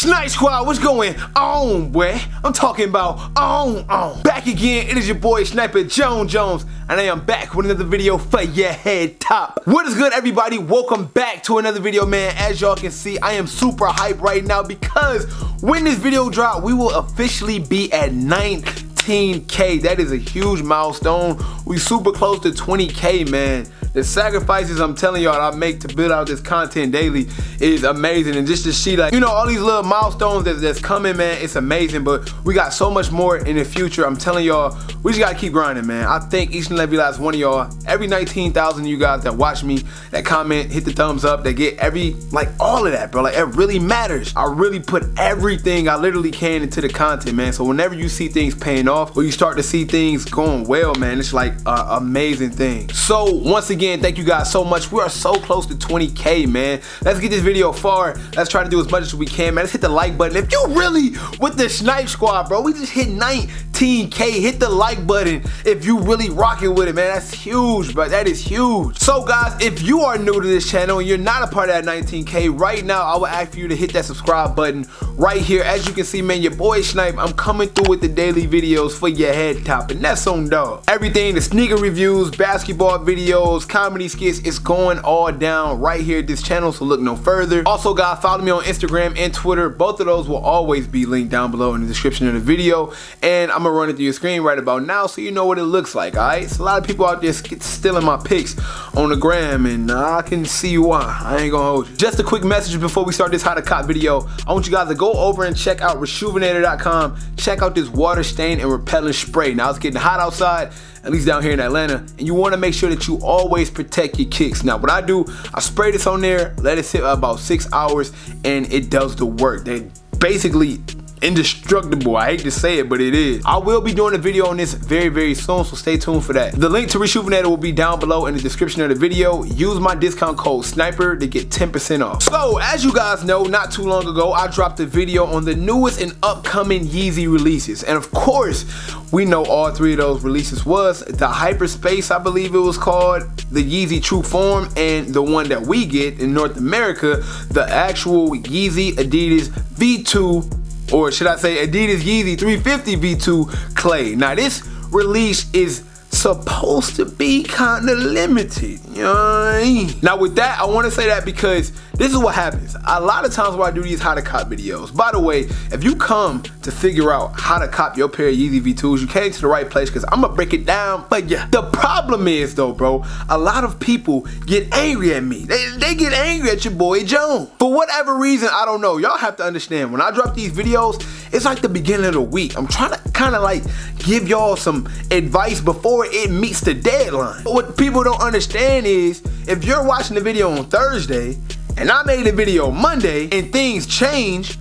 Snipe Squad, what's going on, boy? I'm talking about on. Back again, it is your boy Sniper Jones, and I am back with another video for your head top. What is good, everybody? Welcome back to another video, man. As y'all can see, I am super hyped right now because when this video drop, we will officially be at 19K. That is a huge milestone. We super close to 20K, man. The sacrifices I'm telling y'all I make to build out this content daily is amazing, and just to see, like, you know, all these little milestones that's coming, man, it's amazing. But we got so much more in the future. I'm telling y'all, we just gotta keep grinding, man. I thank each and every last one of y'all, every 19,000 of you guys that watch me, that comment, hit the thumbs up, that get every, like, all of that, bro. Like, it really matters. I really put everything I literally can into the content, man. So whenever you see things paying off, or you start to see things going well, man, it's like an amazing thing. So once again, thank you guys so much. We are so close to 20K, man. Let's get this video far. Let's try to do as much as we can, man. Let's hit the like button. If you really with the Snipe Squad, bro, we just hit 19K. Hit the like button if you really rocking with it, man. That's huge, bro. That is huge. So guys, if you are new to this channel and you're not a part of that 19K right now, I would ask for you to hit that subscribe button right here. As you can see, man, your boy Snipe, I'm coming through with the daily videos for your head top, and that's on dog. Everything, the sneaker reviews, basketball videos, comedy skits, it's going all down right here at this channel, so look no further. Also, guys, follow me on Instagram and Twitter. Both of those will always be linked down below in the description of the video, and I'm gonna run it through your screen right about now so you know what it looks like. Alright, so a lot of people out there stealing my pics on the gram, and I can see why. I ain't gonna hold you. Just a quick message before we start this how to cop video. I want you guys to go over and check out rejuvenator.com. check out this water stain and repellent spray. Now it's getting hot outside, at least down here in Atlanta, and you want to make sure that you always protect your kicks. Now what I do, I spray this on there, let it sit about 6 hours, and it does the work. They basically indestructible. I hate to say it, but it is. I will be doing a video on this very soon, so stay tuned for that. The link to Rejuvenator will be down below in the description of the video. Use my discount code SNIPER to get 10% off. So as you guys know, not too long ago, I dropped a video on the newest and upcoming Yeezy releases, and of course we know all three of those releases was the Hyperspace, I believe it was called, the Yeezy True Form, and the one that we get in North America, the actual Yeezy Adidas V2, or should I say Adidas Yeezy 350 V2 Clay. Now this release is supposed to be kind of limited, you know what I mean? Now with that, I want to say that because this is what happens. A lot of times when I do these how to cop videos, by the way, if you come to figure out how to cop your pair of Yeezy V2s, you came to the right place, because I'm gonna break it down. But yeah, the problem is though, bro, a lot of people get angry at me. They get angry at your boy Jones. For whatever reason, I don't know. Y'all have to understand, when I drop these videos, it's like the beginning of the week. I'm trying to kind of like give y'all some advice before it meets the deadline. But what people don't understand is, if you're watching the video on Thursday and I made a video Monday and things change,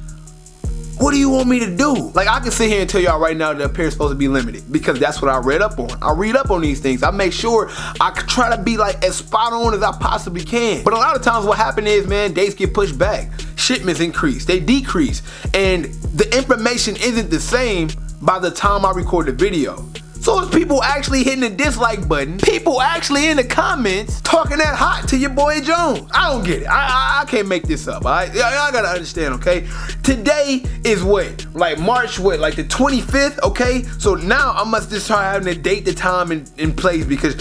what do you want me to do? Like, I can sit here and tell y'all right now that a pair is supposed to be limited because that's what I read up on. I read up on these things. I make sure I try to be like as spot on as I possibly can. But a lot of times what happens is, man, dates get pushed back. Shipments increase, they decrease, and the information isn't the same by the time I record the video. So it's people actually hitting the dislike button, people actually in the comments talking that hot to your boy Jones. I don't get it. I can't make this up, all right? Y'all gotta understand, okay? Today is what? Like March, what? Like the 25th, okay? So now I must just start having to date the time in place because,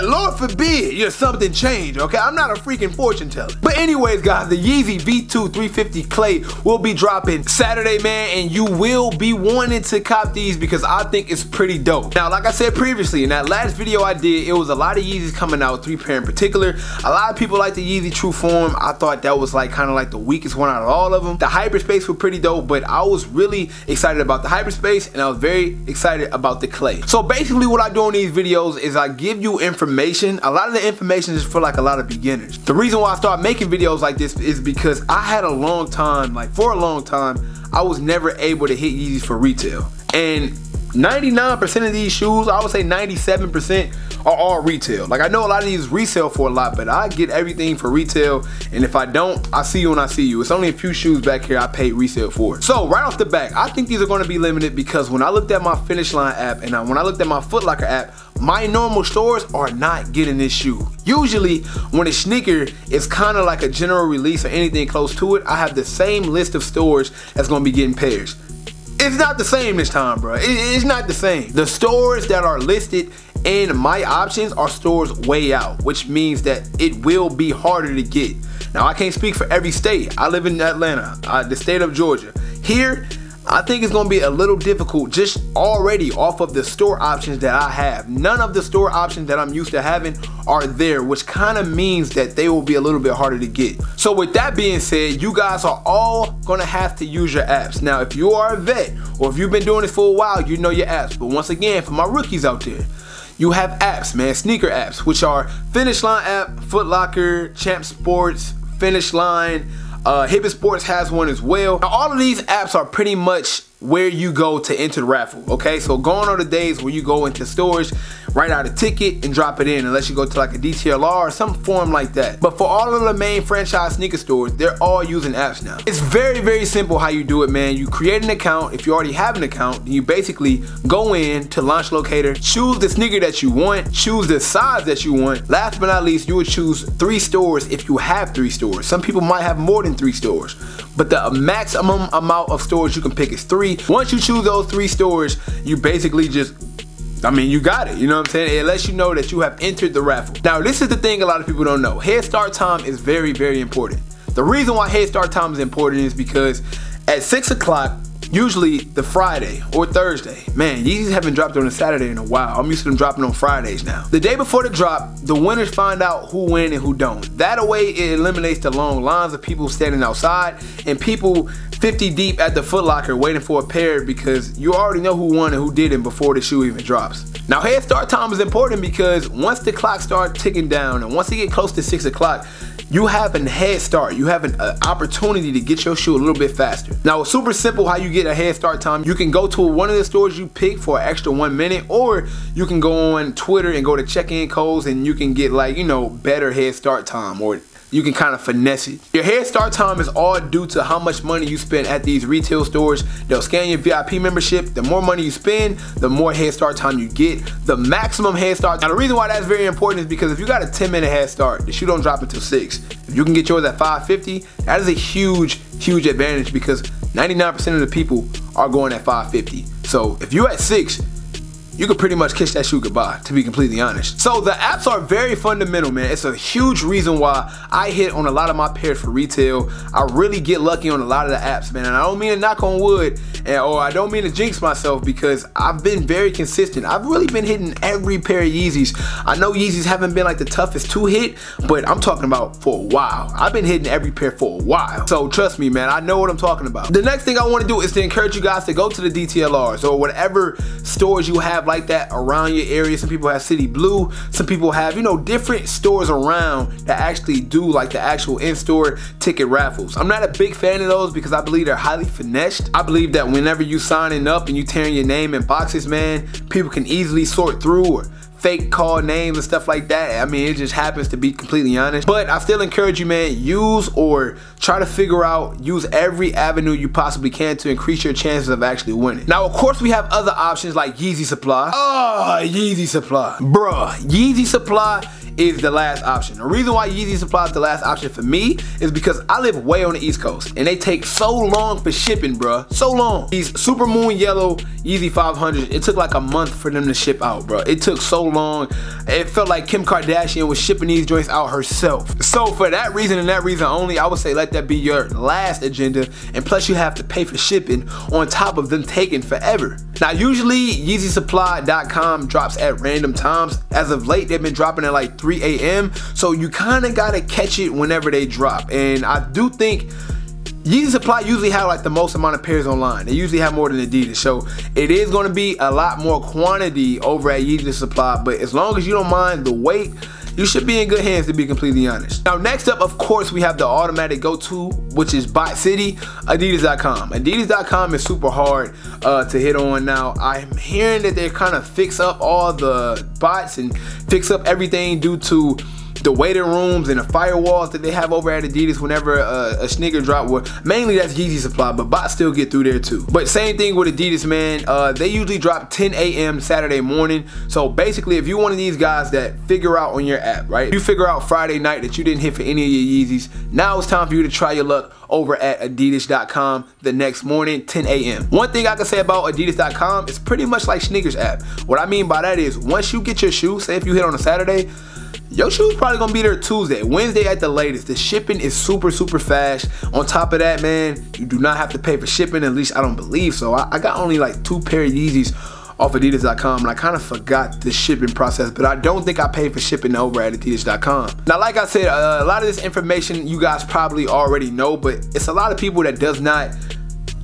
Lord forbid, something change, okay? I'm not a freaking fortune teller. But anyways, guys, the Yeezy V2 350 Clay will be dropping Saturday, man, and you will be wanting to cop these because I think it's pretty dope. Now, like I said previously, in that last video I did, it was a lot of Yeezys coming out, 3 pair in particular. A lot of people like the Yeezy True Form. I thought that was like kind of like the weakest one out of all of them. The Hyperspace were pretty dope, but I was really excited about the Hyperspace, and I was very excited about the Clay. So basically what I do on these videos is I give you information. A lot of the information is for like a lot of beginners. The reason why I started making videos like this is because I had a long time, like for a long time, I was never able to hit Yeezys for retail. And 99% of these shoes, I would say 97%, are all retail. Like, I know a lot of these resell for a lot, but I get everything for retail, and if I don't, I see you when I see you. It's only a few shoes back here I paid resale for. So right off the back, I think these are going to be limited because when I looked at my Finish Line app and when I looked at my Foot Locker app, my normal stores are not getting this shoe. Usually when a sneaker is kind of like a general release or anything close to it, I have the same list of stores that's going to be getting pairs. It's not the same this time, bro. It's not the same. The stores that are listed in my options are stores way out, which means that it will be harder to get. Now, I can't speak for every state. I live in Atlanta, the state of Georgia. Here, I think it's gonna be a little difficult just already off of the store options that I have. None of the store options that I'm used to having are there, which kind of means that they will be a little bit harder to get. So with that being said, you guys are all gonna have to use your apps. Now, if you are a vet or if you've been doing this for a while, you know your apps. But once again, for my rookies out there, you have apps, man, sneaker apps, which are Finish Line app, Foot Locker, Champ Sports, Finish Line, Hibbett Sports has one as well. Now, all of these apps are pretty much where you go to enter the raffle, okay? So gone are the days where you go into stores, write out a ticket and drop it in, unless you go to like a DTLR or some form like that. But for all of the main franchise sneaker stores, they're all using apps now. It's very, very simple how you do it, man. You create an account. If you already have an account, you basically go in to Launch Locator, choose the sneaker that you want, choose the size that you want. Last but not least, you would choose 3 stores if you have 3 stores. Some people might have more than 3 stores, but the maximum amount of stores you can pick is 3. Once you choose those 3 stores, you basically just, I mean, you got it, you know what I'm saying? It lets you know that you have entered the raffle. Now, this is the thing a lot of people don't know. Head start time is very, very important. The reason why head start time is important is because at 6 o'clock, usually the Friday or Thursday, man, Yeezys haven't dropped on a Saturday in a while. I'm used to them dropping on Fridays now. The day before the drop, the winners find out who win and who don't. That way, it eliminates the long lines of people standing outside and people 50 deep at the Foot Locker waiting for a pair because you already know who won and who didn't before the shoe even drops. Now, head start time is important because once the clock starts ticking down and once you get close to 6 o'clock, you have a head start. You have an opportunity to get your shoe a little bit faster. Now, it's super simple how you get a head start time. You can go to one of the stores you pick for an extra 1 minute, or you can go on Twitter and go to check-in codes and you can get, like, you know, better head start time, or you can kind of finesse it. Your head start time is all due to how much money you spend at these retail stores. They'll scan your VIP membership. The more money you spend, the more head start time you get. The maximum head start. Now, the reason why that's very important is because if you got a 10-minute head start, the shoe don't drop until 6. If you can get yours at 5:50, that is a huge, huge advantage because 99% of the people are going at 5:50. So if you're at 6, you could pretty much kiss that shoe goodbye, to be completely honest. So the apps are very fundamental, man. It's a huge reason why I hit on a lot of my pairs for retail. I really get lucky on a lot of the apps, man. And I don't mean to knock on wood, or I don't mean to jinx myself because I've been very consistent. I've really been hitting every pair of Yeezys. I know Yeezys haven't been like the toughest to hit, but I'm talking about for a while. I've been hitting every pair for a while. So trust me, man, I know what I'm talking about. The next thing I want to do is to encourage you guys to go to the DTLRs or whatever stores you have like that around your area. Some people have City Blue, some people have, you know, different stores around that actually do like the actual in-store ticket raffles. I'm not a big fan of those because I believe they're highly finessed. I believe that whenever you signing up and you tearing your name in boxes, man, people can easily sort through or fake call names and stuff like that. I mean, it just happens, to be completely honest. But I still encourage you, man, use or try to figure out, use every avenue you possibly can to increase your chances of actually winning. Now, of course, we have other options like Yeezy Supply. Oh, Yeezy Supply. Bruh, Yeezy Supply is the last option. The reason why Yeezy Supply is the last option for me is because I live way on the East Coast and they take so long for shipping, bruh. So long. These Super Moon Yellow Yeezy 500s, it took like a month for them to ship out, bruh. It took so long. It felt like Kim Kardashian was shipping these joints out herself. So for that reason and that reason only, I would say let that be your last agenda, and plus you have to pay for shipping on top of them taking forever. Now, usually YeezySupply.com drops at random times. As of late, they've been dropping at like 3 a.m. So you kind of got to catch it whenever they drop. And I do think Yeezy Supply usually have like the most amount of pairs online. They usually have more than Adidas. So it is going to be a lot more quantity over at Yeezy Supply. But as long as you don't mind the wait, you should be in good hands, to be completely honest. Now next up, of course, we have the automatic go-to, which is Bot City, Adidas.com. Adidas.com is super hard to hit on now. I'm hearing that they kind of fix up all the bots and fix up everything due to the waiting rooms and the firewalls that they have over at Adidas whenever a sneaker drop. Well, mainly that's Yeezy Supply, but bots still get through there too. But same thing with Adidas, man. They usually drop 10 a.m. Saturday morning. So basically, if you're one of these guys that figure out on your app, right? You figure out Friday night that you didn't hit for any of your Yeezys. Now it's time for you to try your luck over at Adidas.com the next morning, 10 a.m. One thing I can say about Adidas.com is pretty much like sneakers app. What I mean by that is once you get your shoe, say if you hit on a Saturday, your shoe's probably gonna be there Tuesday, Wednesday at the latest. The shipping is super fast. On top of that, man, you do not have to pay for shipping, at least I don't believe so. I got only like 2 pair of Yeezys off Adidas.com, and I kind of forgot the shipping process, but I don't think I paid for shipping over at Adidas.com. Now, like I said, a lot of this information you guys probably already know, but it's a lot of people that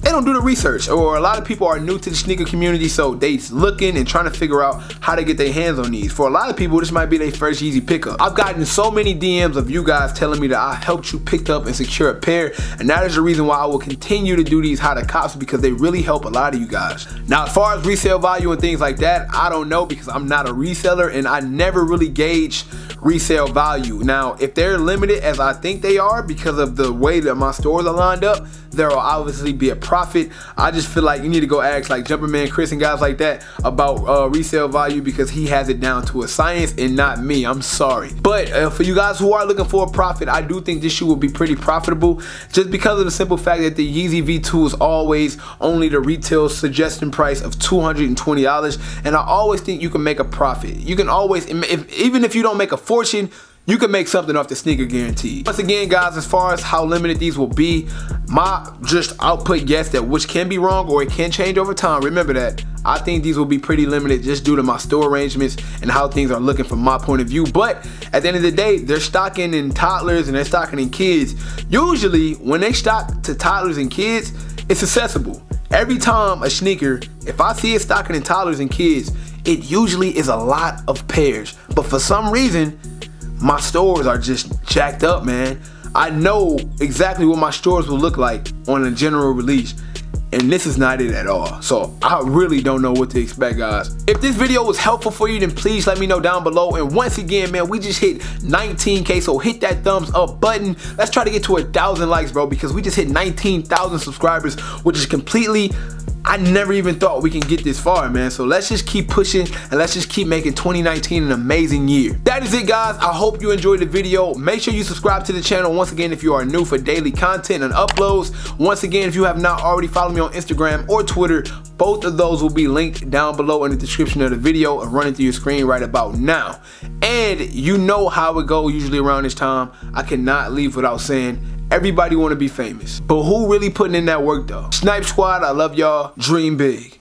they don't do the research, or a lot of people are new to the sneaker community, so they looking and trying to figure out how to get their hands on these. For a lot of people, this might be their first Yeezy pickup. I've gotten so many DMs of you guys telling me that I helped you pick up and secure a pair, and that is the reason why I will continue to do these how to cops, because they really help a lot of you guys. Now, as far as resale value and things like that, I don't know, because I'm not a reseller and I never really gauge resale value. Now, if they're limited as I think they are because of the way that my stores are lined up, there will obviously be a profit. I just feel like you need to go ask like Jumperman Chris and guys like that about resale value, because he has it down to a science and not me. I'm sorry. But for you guys who are looking for a profit, I do think this shoe will be pretty profitable, just because of the simple fact that the Yeezy V2 is always only the retail suggestion price of $220, and I always think you can make a profit. You can always, even if you don't make a fortune, you can make something off the sneaker guarantee. Once again, guys, as far as how limited these will be, my just output guess that which can be wrong or it can change over time. Remember that. I think these will be pretty limited just due to my store arrangements and how things are looking from my point of view. But at the end of the day, they're stocking in toddlers and they're stocking in kids. Usually, when they stock to toddlers and kids, it's accessible. Every time a sneaker, if I see it stocking in toddlers and kids, it usually is a lot of pairs. But for some reason, my stores are just jacked up, man. I know exactly what my stores will look like on a general release, and this is not it at all. So I really don't know what to expect, guys. If this video was helpful for you, then please let me know down below. And once again, man, we just hit 19K, so hit that thumbs up button. Let's try to get to 1,000 likes, bro, because we just hit 19,000 subscribers, which is completely, I never even thought we can get this far, man. So let's just keep pushing and let's just keep making 2019 an amazing year. That is it, guys. I hope you enjoyed the video. Make sure you subscribe to the channel once again if you are new for daily content and uploads. Once again, if you have not already followed me on Instagram or Twitter, both of those will be linked down below in the description of the video and running through your screen right about now. And you know how it goes usually around this time. I cannot leave without saying, everybody want to be famous, but who really putting in that work though? Snipe Squad, I love y'all. Dream big.